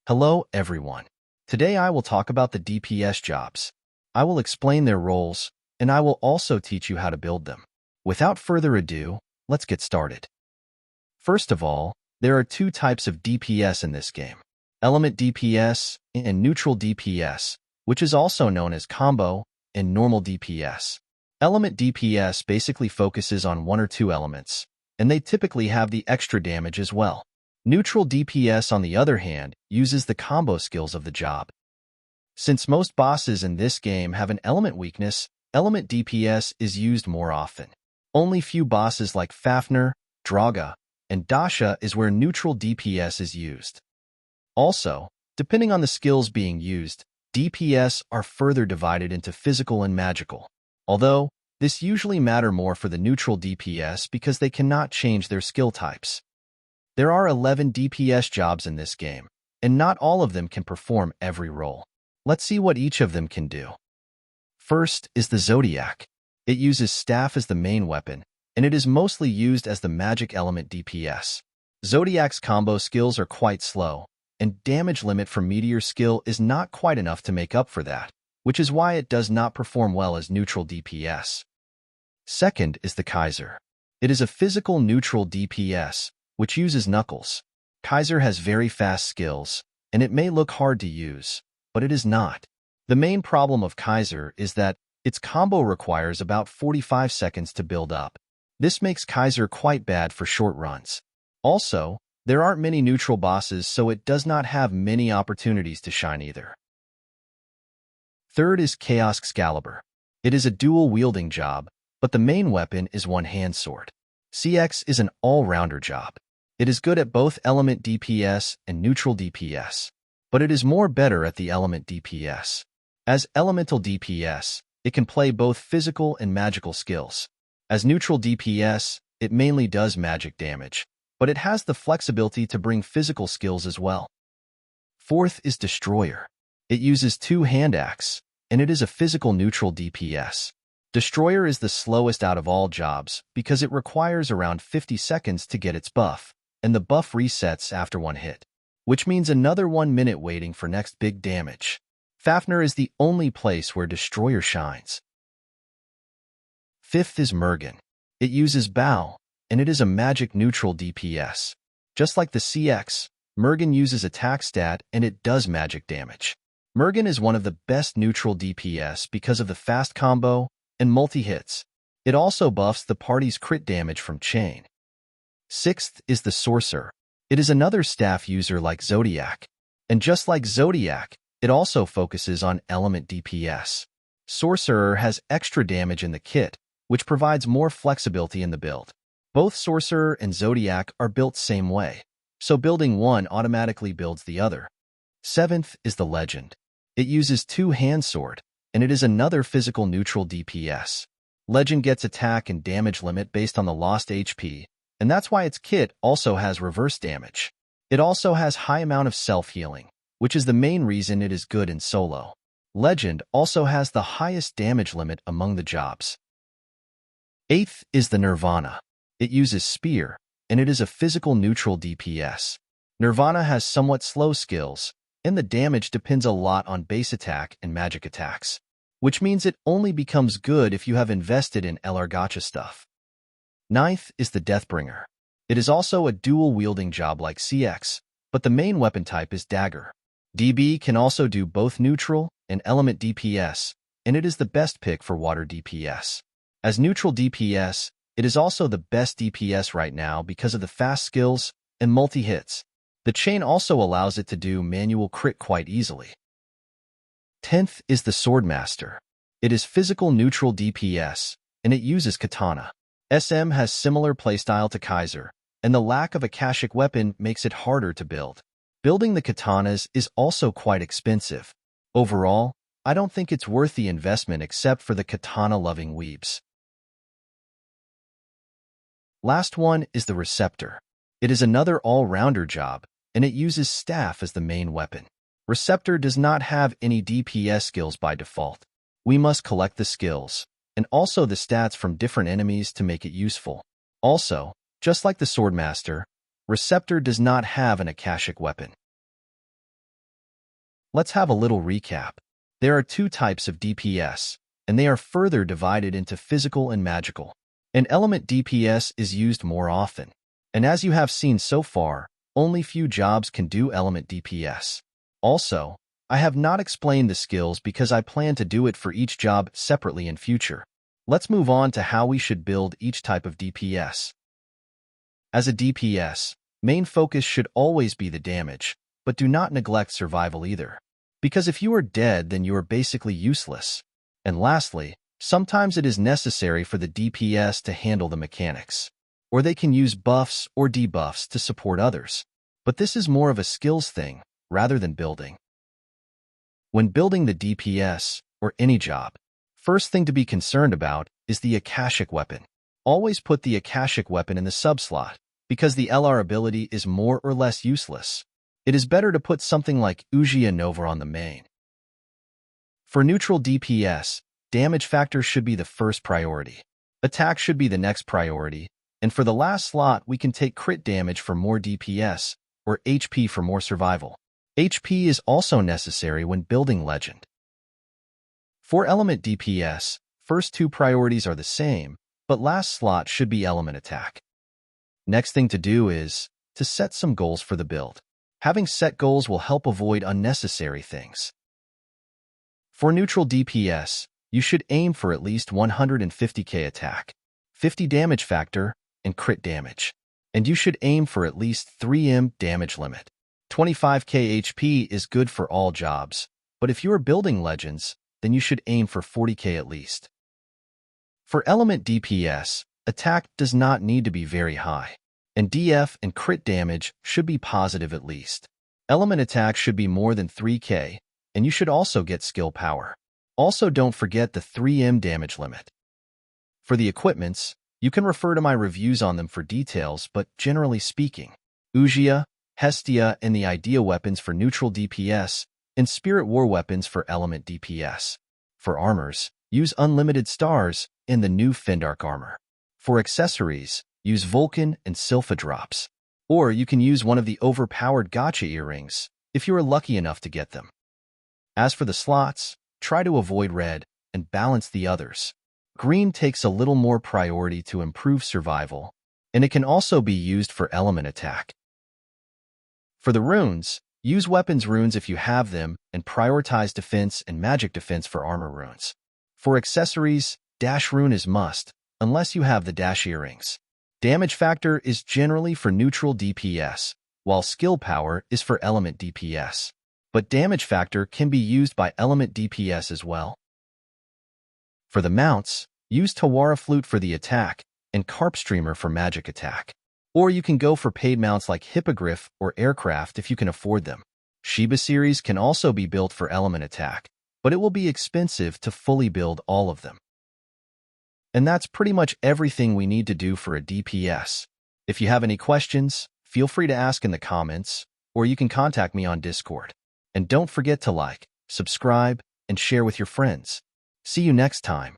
Hello, everyone. Today I will talk about the DPS jobs. I will explain their roles, and I will also teach you how to build them. Without further ado, let's get started. First of all, there are two types of DPS in this game: Element DPS and Neutral DPS, which is also known as Combo and Normal DPS. Element DPS basically focuses on one or two elements, and they typically have the extra damage as well. Neutral DPS, on the other hand, uses the combo skills of the job. Since most bosses in this game have an element weakness, Element DPS is used more often. Only few bosses like Fafnir, Draga, and Dasha is where Neutral DPS is used. Also, depending on the skills being used, DPS are further divided into physical and magical. Although, this usually matter more for the Neutral DPS because they cannot change their skill types. There are 11 DPS jobs in this game, and not all of them can perform every role. Let's see what each of them can do. First is the Zodiac. It uses staff as the main weapon, and it is mostly used as the magic element DPS. Zodiac's combo skills are quite slow, and damage limit for meteor skill is not quite enough to make up for that, which is why it does not perform well as neutral DPS. Second is the Kaiser. It is a physical neutral DPS, which uses knuckles. Kaiser has very fast skills, and it may look hard to use, but it is not. The main problem of Kaiser is that its combo requires about 45 seconds to build up. This makes Kaiser quite bad for short runs. Also, there aren't many neutral bosses, so it does not have many opportunities to shine either. Third is Chaso Xcaliber. It is a dual-wielding job, but the main weapon is one-hand sword. CX is an all-rounder job. It is good at both element DPS and neutral DPS, but it is more better at the element DPS. As elemental DPS, it can play both physical and magical skills. As neutral DPS, it mainly does magic damage, but it has the flexibility to bring physical skills as well. Fourth is Destroyer. It uses two-hand axe, and it is a physical neutral DPS. Destroyer is the slowest out of all jobs because it requires around 50 seconds to get its buff, and the buff resets after one hit, which means another 1 minute waiting for next big damage. Fafnir is the only place where Destroyer shines. Fifth is Mergen. It uses bow, and it is a magic neutral DPS. Just like the CX, Mergen uses attack stat and it does magic damage. Mergen is one of the best neutral DPS because of the fast combo and multi-hits. It also buffs the party's crit damage from chain. Sixth is the Sorceror. It is another staff user like Zodiac. And just like Zodiac, it also focuses on element DPS. Sorcerer has extra damage in the kit, which provides more flexibility in the build. Both Sorcerer and Zodiac are built same way, so building one automatically builds the other. Seventh is the Legend. It uses two-hand sword, and it is another physical neutral DPS. Legend gets attack and damage limit based on the lost HP, and that's why its kit also has reverse damage. It also has high amount of self-healing, which is the main reason it is good in solo. Legend also has the highest damage limit among the jobs. Eighth is the Nirvana. It uses spear, and it is a physical neutral DPS. Nirvana has somewhat slow skills, and the damage depends a lot on base attack and magic attacks, which means it only becomes good if you have invested in LR gacha stuff. Ninth is the Deathbringer. It is also a dual-wielding job like CX, but the main weapon type is dagger. DB can also do both neutral and element DPS, and it is the best pick for water DPS. As neutral DPS, it is also the best DPS right now because of the fast skills and multi-hits. The chain also allows it to do manual crit quite easily. 10th is the Swordmaster. It is physical neutral DPS, and it uses katana. SM has similar playstyle to Kaiser, and the lack of Akashic Weapon makes it harder to build. Building the katanas is also quite expensive. Overall, I don't think it's worth the investment except for the katana-loving weebs. Last one is the Receptor. It is another all-rounder job, and it uses staff as the main weapon. Receptor does not have any DPS skills by default. We must collect the skills, and also the stats from different enemies to make it useful. Also, just like the Swordmaster, Receptor does not have an Akashic Weapon. Let's have a little recap. There are two types of DPS, and they are further divided into physical and magical. And element DPS is used more often. And as you have seen so far, only few jobs can do element DPS. Also, I have not explained the skills because I plan to do it for each job separately in future. Let's move on to how we should build each type of DPS. As a DPS, main focus should always be the damage, but do not neglect survival either. Because if you are dead, then you are basically useless. And lastly, sometimes it is necessary for the DPS to handle the mechanics, or they can use buffs or debuffs to support others. But this is more of a skills thing, rather than building. When building the DPS, or any job, first thing to be concerned about is the Akashic Weapon. Always put the Akashic Weapon in the sub-slot, because the LR ability is more or less useless. It is better to put something like Ujiya Nova on the main. For neutral DPS, damage factor should be the first priority. Attack should be the next priority, and for the last slot we can take crit damage for more DPS, or HP for more survival. HP is also necessary when building Legend. For element DPS, first two priorities are the same, but last slot should be element attack. Next thing to do is to set some goals for the build. Having set goals will help avoid unnecessary things. For neutral DPS, you should aim for at least 150k attack, 50 damage factor, and crit damage. And you should aim for at least 3M damage limit. 25k HP is good for all jobs, but if you are building legends, then you should aim for 40k at least. For element DPS, attack does not need to be very high, and DF and crit damage should be positive at least. Element attack should be more than 3k, and you should also get skill power. Also, don't forget the 3M damage limit. For the equipments, you can refer to my reviews on them for details, but generally speaking, Ujiya, Hestia, and the Idea weapons for neutral DPS, and Spirit War weapons for element DPS. For armors, use Unlimited Stars and the new Fendark armor. For accessories, use Vulcan and Sylpha drops. Or you can use one of the overpowered gacha earrings, if you are lucky enough to get them. As for the slots, try to avoid red and balance the others. Green takes a little more priority to improve survival, and it can also be used for element attack. For the runes, use weapons runes if you have them, and prioritize defense and magic defense for armor runes. For accessories, dash rune is must, unless you have the dash earrings. Damage factor is generally for neutral DPS, while skill power is for element DPS. But damage factor can be used by element DPS as well. For the mounts, use Tawara Flute for the attack, and Carp Streamer for magic attack. Or you can go for paid mounts like Hippogriff or Aircraft if you can afford them. Shiba series can also be built for element attack, but it will be expensive to fully build all of them. And that's pretty much everything we need to do for a DPS. If you have any questions, feel free to ask in the comments, or you can contact me on Discord. And don't forget to like, subscribe, and share with your friends. See you next time.